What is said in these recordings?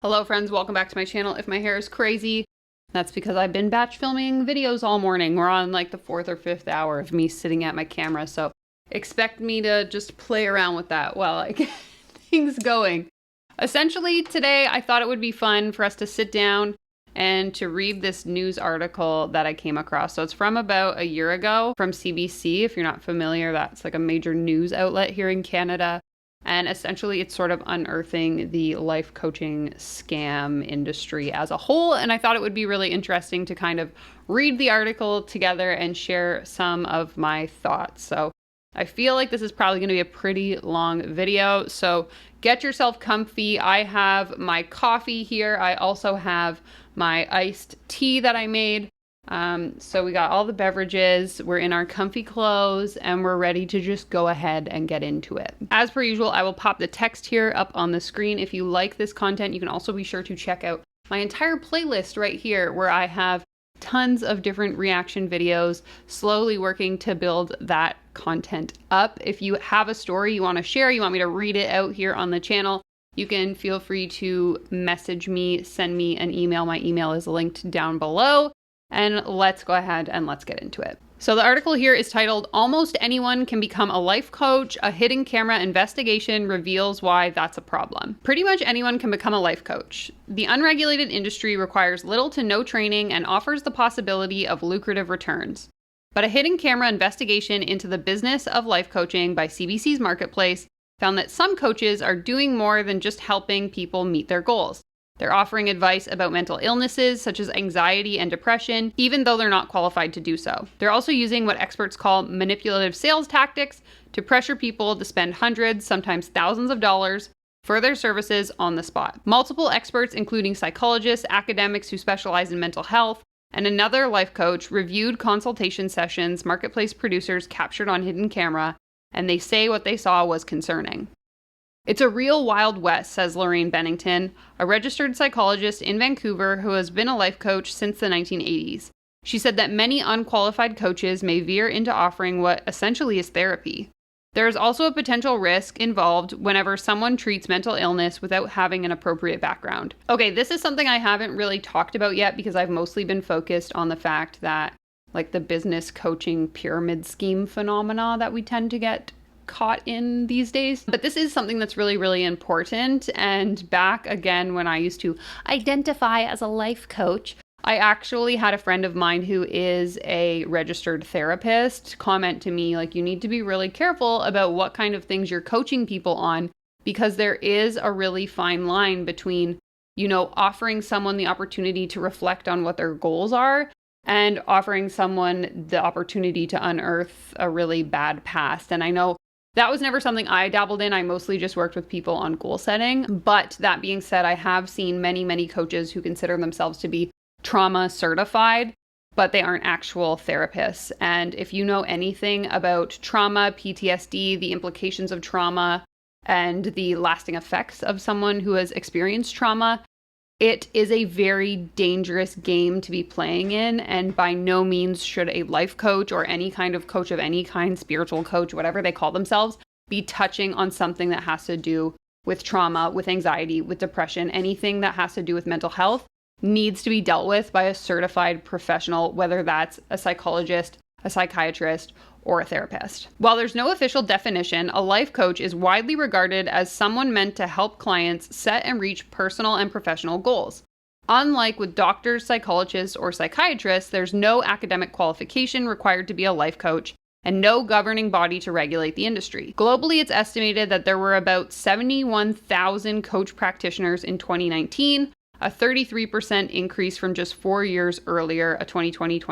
Hello friends, welcome back to my channel. If my hair is crazy, that's because I've been batch filming videos all morning. We're on like the 4th or 5th hour of me sitting at my camera, so expect me to just play around with that while I get things going. Essentially today I thought it would be fun for us to sit down and to read this news article that I came across. So it's from about a year ago from CBC. If you're not familiar, that's like a major news outlet here in Canada. And essentially it's sort of unearthing the life coaching scam industry as a whole. And I thought it would be really interesting to kind of read the article together and share some of my thoughts. So I feel like this is probably going to be a pretty long video. So get yourself comfy. I have my coffee here. I also have my iced tea that I made. So we got all the beverages, we're in our comfy clothes, and we're ready to just go ahead and get into it. As per usual, I will pop the text here up on the screen. If you like this content, you can also be sure to check out my entire playlist right here, where I have tons of different reaction videos, slowly working to build that content up. If you have a story you want to share, you want me to read it out here on the channel, you can feel free to message me, send me an email. My email is linked down below. And let's go ahead and let's get into it. So the article here is titled, "Almost Anyone Can Become a Life Coach. A Hidden Camera Investigation Reveals Why That's a Problem." Pretty much anyone can become a life coach. The unregulated industry requires little to no training and offers the possibility of lucrative returns. But a hidden camera investigation into the business of life coaching by CBC's Marketplace found that some coaches are doing more than just helping people meet their goals. They're offering advice about mental illnesses such as anxiety and depression, even though they're not qualified to do so. They're also using what experts call manipulative sales tactics to pressure people to spend hundreds, sometimes thousands of dollars for their services on the spot. Multiple experts, including psychologists, academics who specialize in mental health, and another life coach, reviewed consultation sessions Marketplace producers captured on hidden camera, and they say what they saw was concerning. "It's a real Wild West," says Lorraine Bennington, a registered psychologist in Vancouver who has been a life coach since the 1980s. She said that many unqualified coaches may veer into offering what essentially is therapy. There is also a potential risk involved whenever someone treats mental illness without having an appropriate background. Okay, this is something I haven't really talked about yet because I've mostly been focused on the fact that, like, the business coaching pyramid scheme phenomena that we tend to get caught in these days. But this is something that's really, really important. And back again, when I used to identify as a life coach, I actually had a friend of mine who is a registered therapist comment to me, like, you need to be really careful about what kind of things you're coaching people on, because there is a really fine line between, offering someone the opportunity to reflect on what their goals are and offering someone the opportunity to unearth a really bad past. And I know that was never something I dabbled in. I mostly just worked with people on goal setting. But that being said, I have seen many, many coaches who consider themselves to be trauma certified, but they aren't actual therapists. And if you know anything about trauma, PTSD, the implications of trauma, and the lasting effects of someone who has experienced trauma, it is a very dangerous game to be playing in, and by no means should a life coach or any kind of coach of any kind, spiritual coach, whatever they call themselves, be touching on something that has to do with trauma, with anxiety, with depression. Anything that has to do with mental health needs to be dealt with by a certified professional, whether that's a psychologist, a psychiatrist, or a therapist. While there's no official definition, a life coach is widely regarded as someone meant to help clients set and reach personal and professional goals. Unlike with doctors, psychologists, or psychiatrists, there's no academic qualification required to be a life coach and no governing body to regulate the industry. Globally, it's estimated that there were about 71,000 coach practitioners in 2019, a 33% increase from just 4 years earlier, a 2020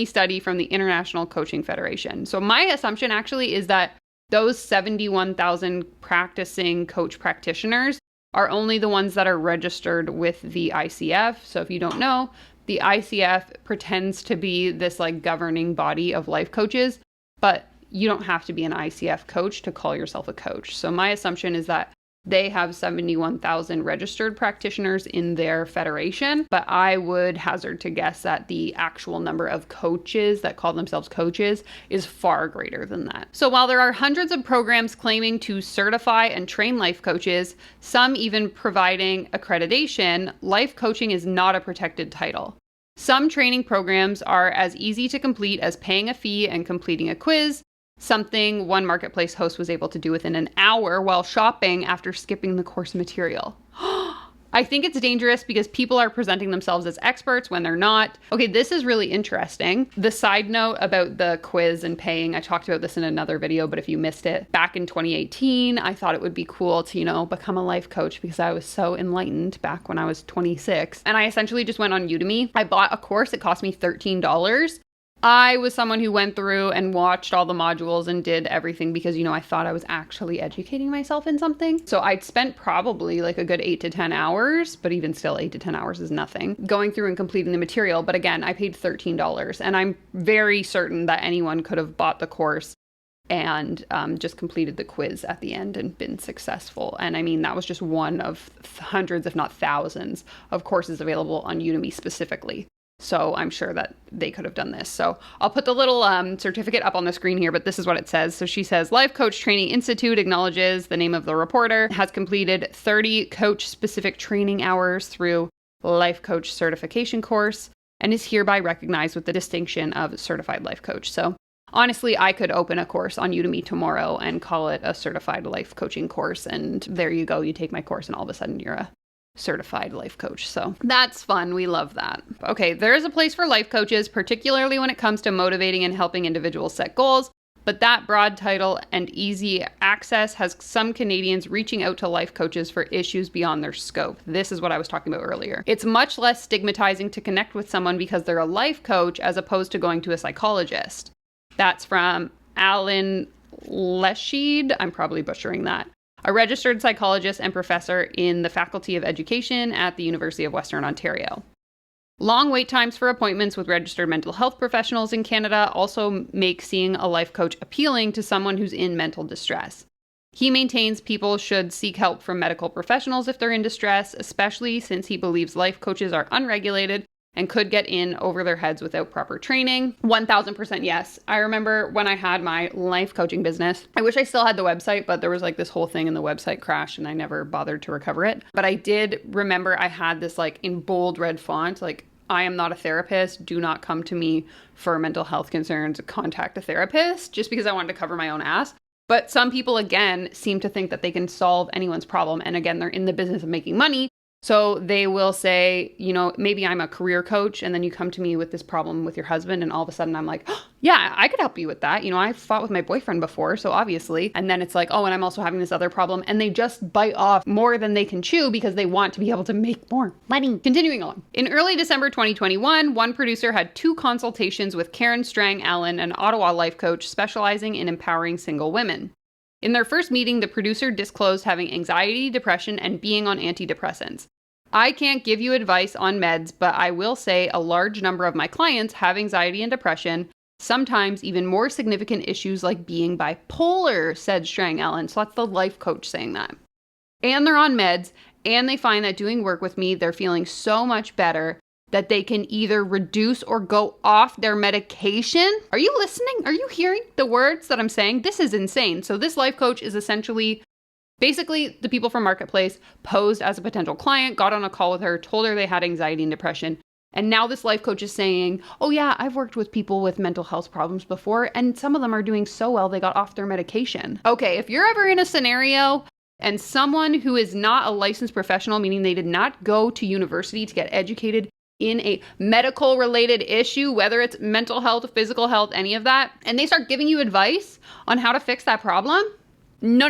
study from the International Coaching Federation. So my assumption actually is that those 71,000 practicing coach practitioners are only the ones that are registered with the ICF. So if you don't know, the ICF pretends to be this like governing body of life coaches, but you don't have to be an ICF coach to call yourself a coach. So my assumption is that They have 71,000 registered practitioners in their federation, but I would hazard to guess that the actual number of coaches that call themselves coaches is far greater than that. So while there are hundreds of programs claiming to certify and train life coaches, some even providing accreditation, life coaching is not a protected title. Some training programs are as easy to complete as paying a fee and completing a quiz, something one marketplace host was able to do within an hour while shopping after skipping the course material. I think it's dangerous because people are presenting themselves as experts when they're not. Okay, this is really interesting. The side note about the quiz and paying, I talked about this in another video, but if you missed it, back in 2018, I thought it would be cool to, become a life coach because I was so enlightened back when I was 26. And I essentially just went on Udemy. I bought a course. It cost me $13. I was someone who went through and watched all the modules and did everything because, I thought I was actually educating myself in something. So I'd spent probably like a good 8 to 10 hours, but even still 8 to 10 hours is nothing, going through and completing the material. But again, I paid $13 and I'm very certain that anyone could have bought the course and just completed the quiz at the end and been successful. And I mean, that was just one of hundreds, if not thousands, of courses available on Udemy specifically. So I'm sure that they could have done this. So I'll put the little certificate up on the screen here, but this is what it says. So she says, Life Coach Training Institute acknowledges the name of the reporter, has completed 30 coach-specific training hours through Life Coach certification course, and is hereby recognized with the distinction of Certified Life Coach. So honestly, I could open a course on Udemy tomorrow and call it a Certified Life Coaching course. And there you go. You take my course and all of a sudden you're a certified life coach. So that's fun. We love that. Okay, there is a place for life coaches, particularly when it comes to motivating and helping individuals set goals. But that broad title and easy access has some Canadians reaching out to life coaches for issues beyond their scope. This is what I was talking about earlier. It's much less stigmatizing to connect with someone because they're a life coach as opposed to going to a psychologist. That's from Alan Lesheed. I'm probably butchering that. A registered psychologist and professor in the Faculty of Education at the University of Western Ontario. Long wait times for appointments with registered mental health professionals in Canada also make seeing a life coach appealing to someone who's in mental distress. He maintains people should seek help from medical professionals if they're in distress, especially since he believes life coaches are unregulated and could get in over their heads without proper training. 1000% yes. I remember when I had my life coaching business, I wish I still had the website, but there was like this whole thing and the website crashed and I never bothered to recover it. But I did remember I had this like in bold red font, like, I am not a therapist. Do not come to me for mental health concerns. Contact a therapist, just because I wanted to cover my own ass. But some people, again, seem to think that they can solve anyone's problem. And again, they're in the business of making money. So they will say, maybe I'm a career coach and then you come to me with this problem with your husband and all of a sudden I'm like, oh, yeah, I could help you with that. I fought with my boyfriend before, so obviously. And then it's like, oh, and I'm also having this other problem. And they just bite off more than they can chew because they want to be able to make more money. Continuing on. In early December 2021, one producer had 2 consultations with Karen Strang Allen, an Ottawa life coach specializing in empowering single women. In their first meeting, the producer disclosed having anxiety, depression, and being on antidepressants. I can't give you advice on meds, but I will say a large number of my clients have anxiety and depression, sometimes even more significant issues like being bipolar, said Strang Allen. So that's the life coach saying that. And they're on meds, and they find that doing work with me, they're feeling so much better that they can either reduce or go off their medication. Are you listening? Are you hearing the words that I'm saying? This is insane. So this life coach is essentially basically, the people from Marketplace posed as a potential client, got on a call with her, told her they had anxiety and depression. And now this life coach is saying, oh yeah, I've worked with people with mental health problems before, and some of them are doing so well, they got off their medication. Okay, if you're ever in a scenario and someone who is not a licensed professional, meaning they did not go to university to get educated in a medical related issue, whether it's mental health, physical health, any of that, and they start giving you advice on how to fix that problem, no.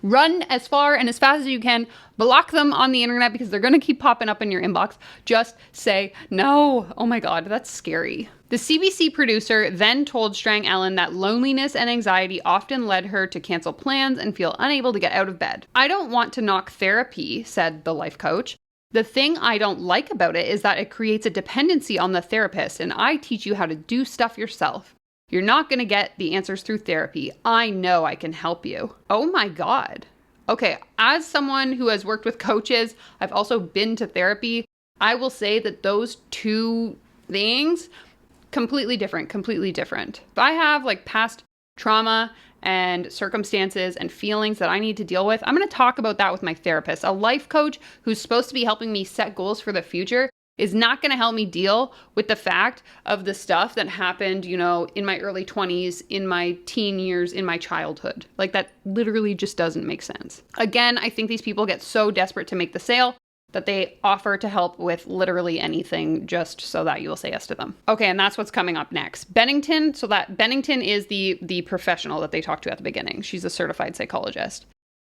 Run as far and as fast as you can. Block them on the internet because they're going to keep popping up in your inbox. Just say no. Oh my God, that's scary. The CBC producer then told Strang Allen that loneliness and anxiety often led her to cancel plans and feel unable to get out of bed. I don't want to knock therapy, said the life coach. The thing I don't like about it is that it creates a dependency on the therapist, and I teach you how to do stuff yourself. You're not going to get the answers through therapy. I know I can help you. Oh my God. Okay, as someone who has worked with coaches, I've also been to therapy. I will say that those two things, completely different, completely different. If I have like past trauma and circumstances and feelings that I need to deal with, I'm going to talk about that with my therapist. A life coach who's supposed to be helping me set goals for the future is not going to help me deal with the fact of the stuff that happened, you know, in my early 20s, in my teen years, in my childhood. Like, that literally just doesn't make sense. Again, I think these people get so desperate to make the sale that they offer to help with literally anything just so that you will say yes to them. Okay, and that's what's coming up next. Bennington, so that Bennington is the professional that they talked to at the beginning. She's a certified psychologist.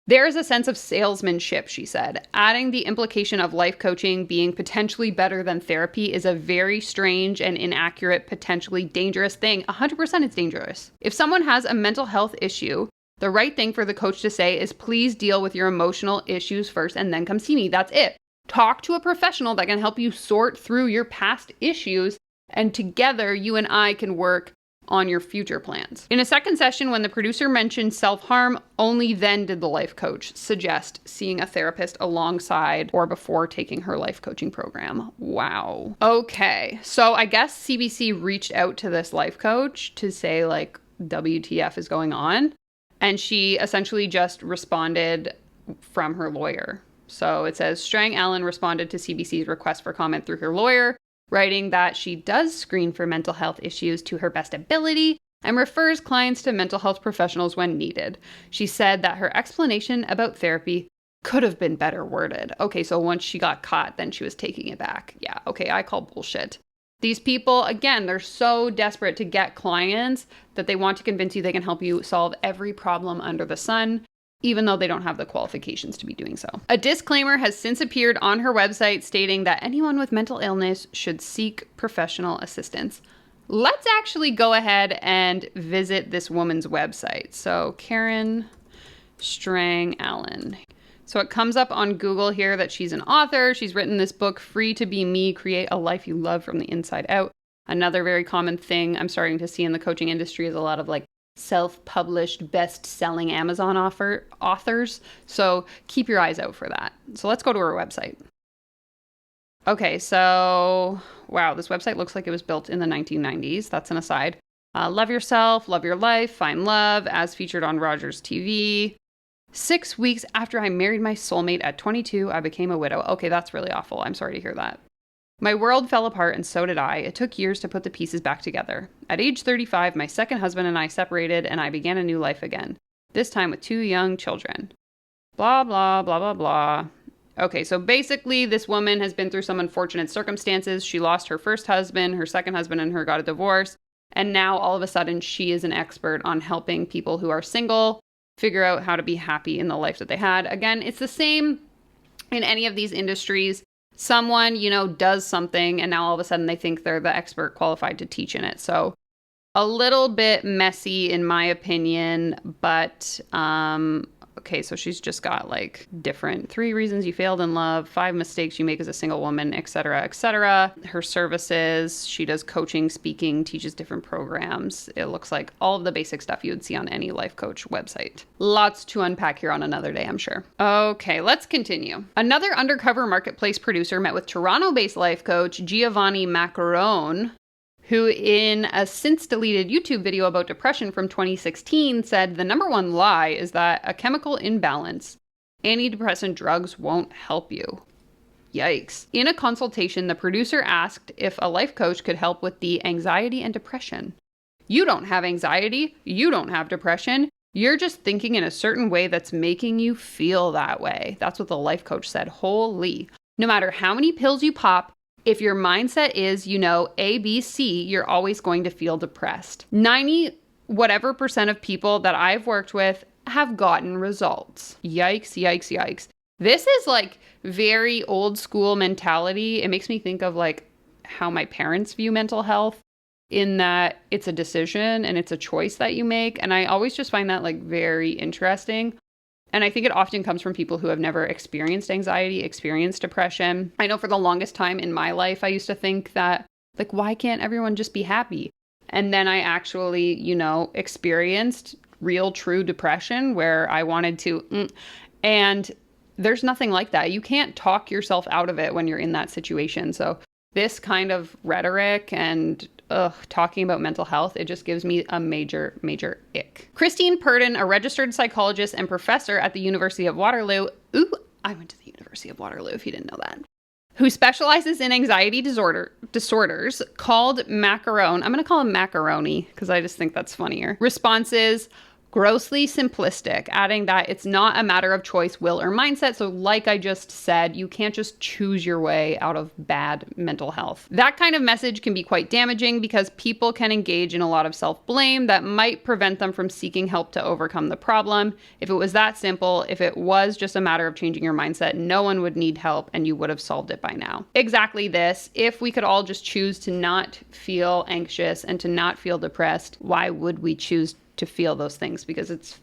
There is a sense of salesmanship, she said. Adding the implication of life coaching being potentially better than therapy is a very strange and inaccurate, potentially dangerous thing. 100% it's dangerous. If someone has a mental health issue, the right thing for the coach to say is, please deal with your emotional issues first and then come see me. That's it. Talk to a professional that can help you sort through your past issues, and together you and I can work on your future plans. In a second session, when the producer mentioned self-harm, only then did the life coach suggest seeing a therapist alongside or before taking her life coaching program. Wow. Okay, so I guess CBC reached out to this life coach to say, like, WTF is going on, and she essentially just responded from her lawyer. So it says, Strang Allen responded to CBC's request for comment through her lawyer, writing that she does screen for mental health issues to her best ability and refers clients to mental health professionals when needed. She said that her explanation about therapy could have been better worded. Okay, so once she got caught, then she was taking it back. Yeah, okay, I call bullshit. These people, again, they're so desperate to get clients that they want to convince you they can help you solve every problem under the sun, even though they don't have the qualifications to be doing so. A disclaimer has since appeared on her website stating that anyone with mental illness should seek professional assistance. Let's actually go ahead and visit this woman's website. So Karen Strang Allen. So it comes up on Google here that she's an author. She's written this book, Free to Be Me, Create a Life You Love from the Inside Out. Another very common thing I'm starting to see in the coaching industry is a lot of like self-published, best-selling Amazon authors. So keep your eyes out for that. So let's go to her website. Okay, so wow, this website looks like it was built in the 1990s. That's an aside. Love yourself, love your life, find love, as featured on Rogers TV. 6 weeks after I married my soulmate at 22, I became a widow. Okay, that's really awful. I'm sorry to hear that. My world fell apart and so did I. It took years to put the pieces back together. At age 35, my second husband and I separated and I began a new life again. This time with 2 young children. Blah, blah, blah, blah, blah. Okay, so basically this woman has been through some unfortunate circumstances. She lost her first husband, her second husband and her got a divorce. And now all of a sudden she is an expert on helping people who are single figure out how to be happy in the life that they had. Again, it's the same in any of these industries. Someone, you know, does something and now all of a sudden they think they're the expert qualified to teach in it. So a little bit messy in my opinion, but okay, so she's just got like different 3 reasons you failed in love, 5 mistakes you make as a single woman, etc., etc. Her services, she does coaching, speaking, teaches different programs. It looks like all of the basic stuff you would see on any life coach website. Lots to unpack here on another day, I'm sure. Okay, let's continue. Another undercover marketplace producer met with Toronto-based life coach Giovanni Macaron, who in a since-deleted YouTube video about depression from 2016 said the number one lie is that a chemical imbalance, antidepressant drugs won't help you. Yikes. In a consultation, the producer asked if a life coach could help with the anxiety and depression. You don't have anxiety, you don't have depression, you're just thinking in a certain way that's making you feel that way. That's what the life coach said. Holy. No matter how many pills you pop, if your mindset is, you know, A, B, C, you're always going to feel depressed. 90% of people that I've worked with have gotten results. Yikes, yikes, yikes. This is like very old school mentality. It makes me think of like how my parents view mental health, in that it's a decision and it's a choice that you make. And I always just find that like very interesting. And I think it often comes from people who have never experienced anxiety, experienced depression. I know for the longest time in my life, I used to think that, like, why can't everyone just be happy? And then I actually, you know, experienced real, true depression where I wanted to And there's nothing like that. You can't talk yourself out of it when you're in that situation. So this kind of rhetoric and talking about mental health, it just gives me a major, major ick. Christine Purdon, a registered psychologist and professor at the University of Waterloo. Ooh, I went to the University of Waterloo, if you didn't know that. Who specializes in anxiety disorders, called macaroni. I'm going to call him macaroni because I just think that's funnier. Responses: grossly simplistic, adding that it's not a matter of choice, will, or mindset. So like I just said, you can't just choose your way out of bad mental health. That kind of message can be quite damaging because people can engage in a lot of self-blame that might prevent them from seeking help to overcome the problem. If it was that simple, if it was just a matter of changing your mindset, no one would need help and you would have solved it by now. Exactly this. If we could all just choose to not feel anxious and to not feel depressed, why would we choose to feel those things? Because it's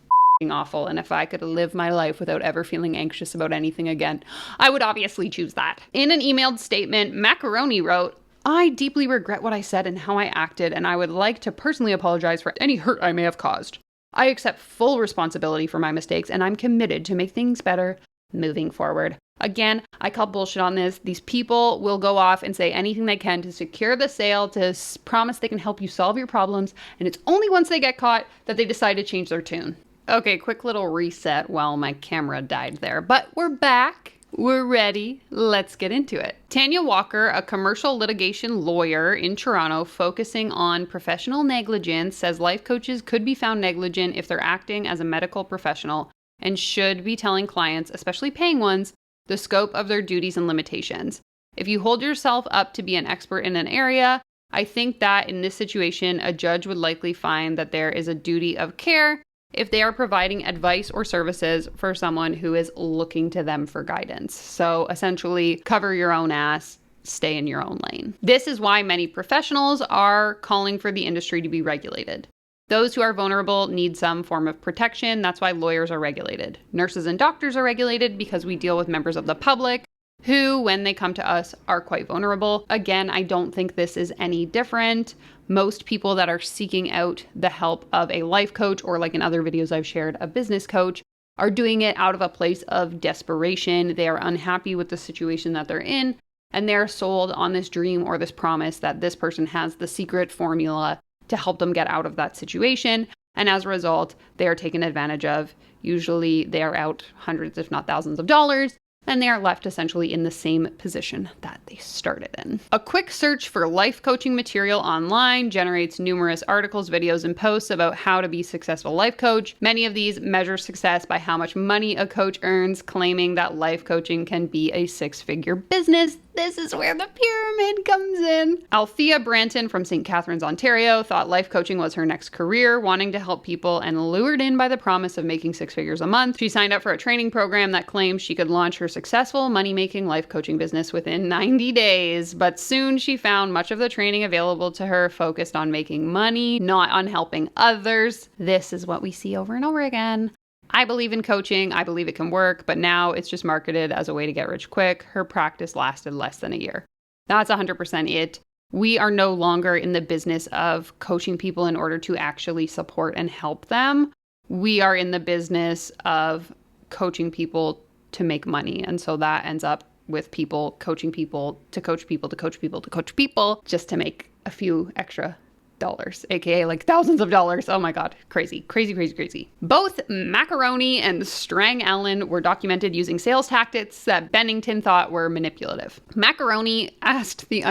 awful. And if I could live my life without ever feeling anxious about anything again, I would obviously choose that. In an emailed statement, Macaroni wrote, "I deeply regret what I said and how I acted, and I would like to personally apologize for any hurt I may have caused. I accept full responsibility for my mistakes, and I'm committed to make things better moving forward." Again, I call bullshit on this. These people will go off and say anything they can to secure the sale, to promise they can help you solve your problems, and it's only once they get caught that they decide to change their tune. Okay, quick little reset while my camera died there, but we're back. We're ready. Let's get into it. Tanya Walker, a commercial litigation lawyer in Toronto focusing on professional negligence, says life coaches could be found negligent if they're acting as a medical professional and should be telling clients, especially paying ones, the scope of their duties and limitations. If you hold yourself up to be an expert in an area, I think that in this situation, a judge would likely find that there is a duty of care if they are providing advice or services for someone who is looking to them for guidance. So essentially, cover your own ass, stay in your own lane. This is why many professionals are calling for the industry to be regulated. Those who are vulnerable need some form of protection. That's why lawyers are regulated. Nurses and doctors are regulated because we deal with members of the public who, when they come to us, are quite vulnerable. Again, I don't think this is any different. Most people that are seeking out the help of a life coach, or like in other videos I've shared, a business coach, are doing it out of a place of desperation. They are unhappy with the situation that they're in, and they're sold on this dream or this promise that this person has the secret formula to help them get out of that situation. And as a result, they are taken advantage of. Usually they are out hundreds, if not thousands of dollars, and they are left essentially in the same position that they started in. A quick search for life coaching material online generates numerous articles, videos, and posts about how to be a successful life coach. Many of these measure success by how much money a coach earns, claiming that life coaching can be a six-figure business. This is where the pyramid comes in. Althea Branton from St. Catharines, Ontario, thought life coaching was her next career, wanting to help people, and lured in by the promise of making six figures a month. She signed up for a training program that claimed she could launch her successful money-making life coaching business within 90 days. But soon she found much of the training available to her focused on making money, not on helping others. This is what we see over and over again. I believe in coaching. I believe it can work, but now it's just marketed as a way to get rich quick. Her practice lasted less than a year. That's 100% it. We are no longer in the business of coaching people in order to actually support and help them. We are in the business of coaching people to make money. And so that ends up with people coaching people to coach people to coach people to coach people just to make a few extra dollars, aka like thousands of dollars. Oh my God, crazy, crazy, crazy, crazy. Both Macaroni and Strang Allen were documented using sales tactics that Bennington thought were manipulative. Macaroni asked the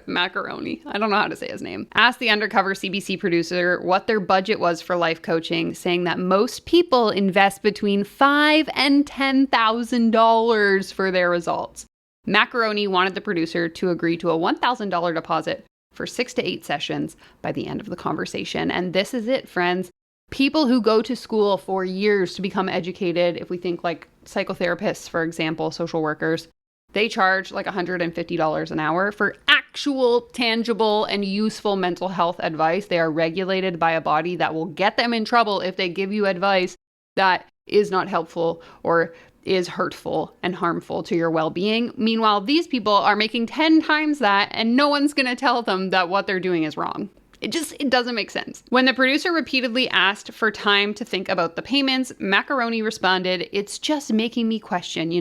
Macaroni, I don't know how to say his name, asked the undercover CBC producer what their budget was for life coaching, saying that most people invest between $5,000 and $10,000 for their results. Macaroni wanted the producer to agree to a $1,000 deposit for 6 to 8 sessions by the end of the conversation. And this is it, friends. People who go to school for years to become educated, if we think like psychotherapists, for example, social workers, they charge like $150 an hour for actual, tangible, and useful mental health advice. They are regulated by a body that will get them in trouble if they give you advice that is not helpful or is hurtful and harmful to your well-being. Meanwhile, these people are making 10 times that, and no one's going to tell them that what they're doing is wrong. It doesn't make sense. When the producer repeatedly asked for time to think about the payments, Macaroni responded, "It's just making me question,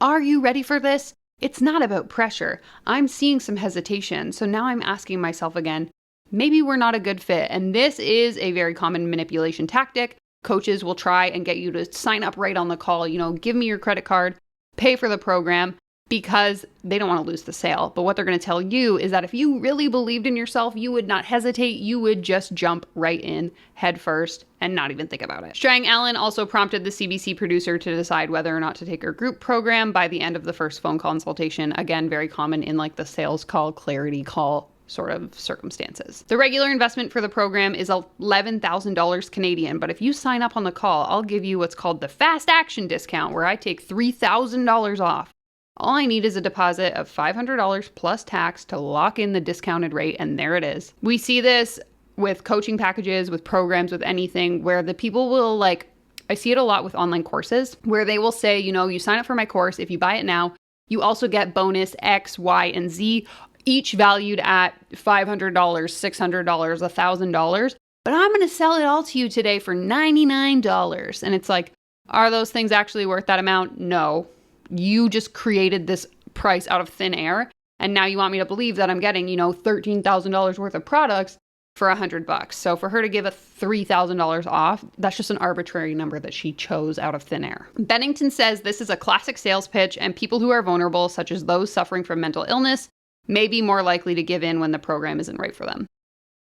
Are you ready for this? It's not about pressure. I'm seeing some hesitation, so now I'm asking myself again, maybe we're not a good fit." And this is a very common manipulation tactic. Coaches will try and get you to sign up right on the call, give me your credit card, pay for the program, because they don't want to lose the sale. But what they're going to tell you is that if you really believed in yourself, you would not hesitate. You would just jump right in head first and not even think about it. Strang Allen also prompted the CBC producer to decide whether or not to take her group program by the end of the first phone consultation. Again, very common in like the sales call, clarity call sort of circumstances. The regular investment for the program is $11,000 Canadian, but if you sign up on the call, I'll give you what's called the fast action discount, where I take $3,000 off. All I need is a deposit of $500 plus tax to lock in the discounted rate, and there it is. We see this with coaching packages, with programs, with anything, where the people will I see it a lot with online courses, where they will say, you sign up for my course, if you buy it now, you also get bonus X, Y, and Z, each valued at $500, $600, $1,000, but I'm going to sell it all to you today for $99. And it's like, are those things actually worth that amount? No. You just created this price out of thin air, and now you want me to believe that I'm getting, $13,000 worth of products for $100. So for her to give a $3,000 off, that's just an arbitrary number that she chose out of thin air. Bennington says this is a classic sales pitch, and people who are vulnerable, such as those suffering from mental illness, may be more likely to give in when the program isn't right for them.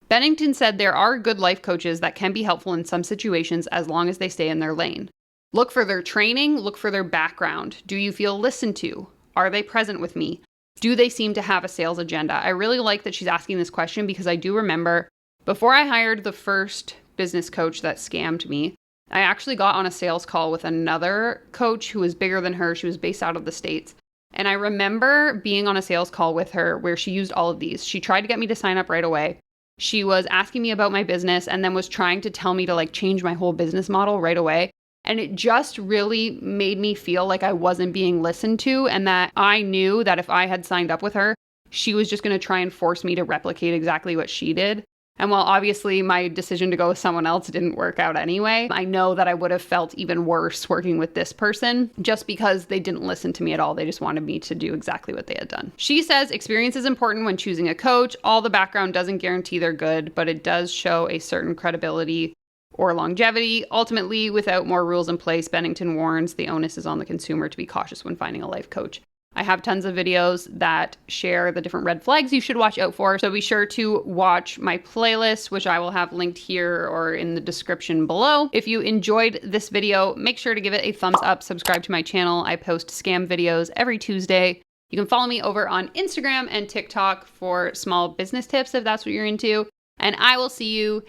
Bennington said there are good life coaches that can be helpful in some situations as long as they stay in their lane. Look for their training, look for their background. Do you feel listened to? Are they present with me? Do they seem to have a sales agenda? I really like that she's asking this question, because I do remember before I hired the first business coach that scammed me, I actually got on a sales call with another coach who was bigger than her. She was based out of the States. And I remember being on a sales call with her where she used all of these. She tried to get me to sign up right away. She was asking me about my business and then was trying to tell me to change my whole business model right away. And it just really made me feel like I wasn't being listened to, and that I knew that if I had signed up with her, she was just going to try and force me to replicate exactly what she did. And while obviously my decision to go with someone else didn't work out anyway, I know that I would have felt even worse working with this person just because they didn't listen to me at all. They just wanted me to do exactly what they had done. She says experience is important when choosing a coach. All the background doesn't guarantee they're good, but it does show a certain credibility or longevity. Ultimately, without more rules in place, Bennington warns the onus is on the consumer to be cautious when finding a life coach. I have tons of videos that share the different red flags you should watch out for. So be sure to watch my playlist, which I will have linked here or in the description below. If you enjoyed this video, make sure to give it a thumbs up, subscribe to my channel. I post scam videos every Tuesday. You can follow me over on Instagram and TikTok for small business tips if that's what you're into. And I will see you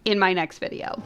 in my next video.